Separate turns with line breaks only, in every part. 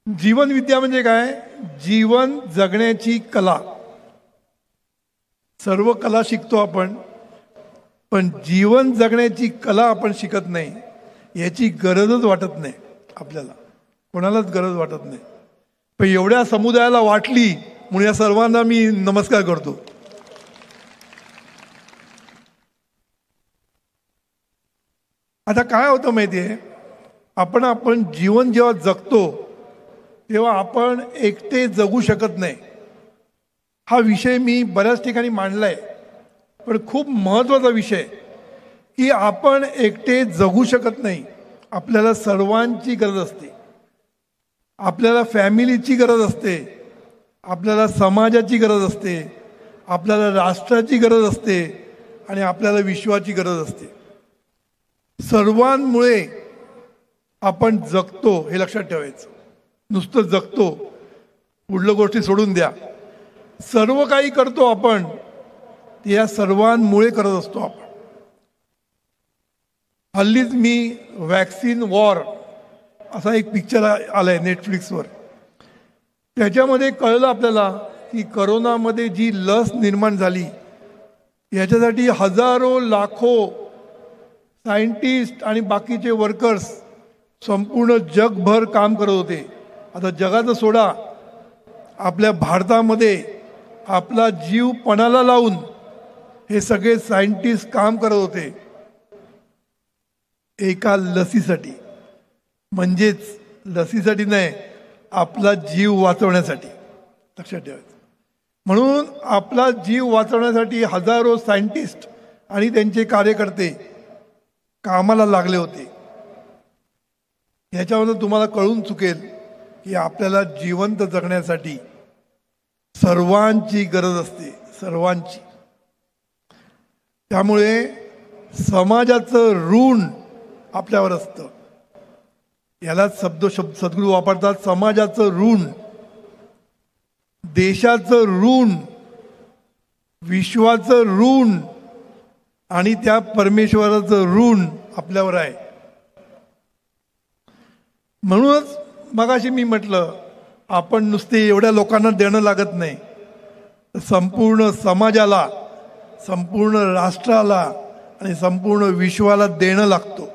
जीवनविद्या म्हणजे काय? जीवन जगण्याची कला. सर्व कला शिकतो आपण, पण जीवन जगण्याची कला आपण शिकत नाही. याची गरजच वाटत नाही आपल्याला, कोणालाच गरज वाटत नाही. पण एवढ्या समुदायाला वाटली म्हणून या सर्वांना मी नमस्कार करतो. आता काय होतं माहिती आहे, आपण जीवन जेव्हा जगतो तेव्हा आपण एकटे जगू शकत नाही. हा विषय मी बऱ्याच ठिकाणी मांडलाय, पण खूप महत्त्वाचा विषय की आपण एकटे जगू शकत नाही. आपल्याला सर्वांची गरज असते. आपल्याला फॅमिलीची गरज असते, आपल्याला समाजाची गरज असते, आपल्याला राष्ट्राची गरज असते आणि आपल्याला विश्वाची गरज असते. सर्वांमुळे आपण जगतो हे लक्षात ठेवायचं. नुसतं जगतो, पुढल्या गोष्टी सोडून द्या. सर्व काही करतो आपण ते या सर्वांमुळे करत असतो आपण. हल्लीच मी वॅक्सिन वॉर असा एक पिक्चर आलाय नेटफ्लिक्सवर. त्याच्यामध्ये कळलं आपल्याला की करोनामध्ये जी लस निर्माण झाली याच्यासाठी हजारो लाखो सायंटिस्ट आणि बाकीचे वर्कर्स संपूर्ण जगभर काम करत होते. आता जगाचं सोडा, आपल्या भारतामध्ये आपला जीव पणाला लावून हे सगळे सायंटिस्ट काम करत होते एका लसीसाठी. म्हणजेच लसीसाठी नाही, आपला जीव वाचवण्यासाठी. लक्षात ठेवायचं. म्हणून आपला जीव वाचवण्यासाठी हजारो सायंटिस्ट आणि त्यांचे कार्यकर्ते कामाला लागले होते. ह्याच्यावरून तुम्हाला कळून चुकेल की आपल्याला जिवंत जगण्यासाठी सर्वांची गरज असते, सर्वांची. त्यामुळे समाजाचं ऋण आपल्यावर असतं. यालाच सद्गुरू वापरतात, समाजाचं ऋण, देशाचं ऋण, विश्वाचं ऋण आणि त्या परमेश्वराचं ऋण आपल्यावर आहे. म्हणूनच मगाशी मी म्हटलं, आपण नुसते एवढ्या लोकांना देणं लागत नाही, संपूर्ण समाजाला, संपूर्ण राष्ट्राला आणि संपूर्ण विश्वाला देणं लागतो.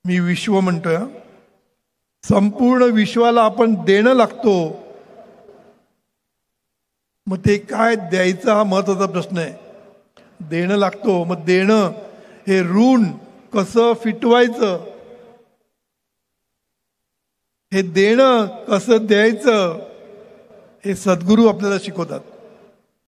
मी विश्व म्हणतोय, संपूर्ण विश्वाला आपण देणं लागतो. मग ते काय द्यायचं हा महत्वाचा प्रश्न आहे. देणं लागतो, मग देणं हे ऋण कसं फिटवायचं, हे देणं कसं द्यायचं हे सद्गुरू आपल्याला शिकवतात.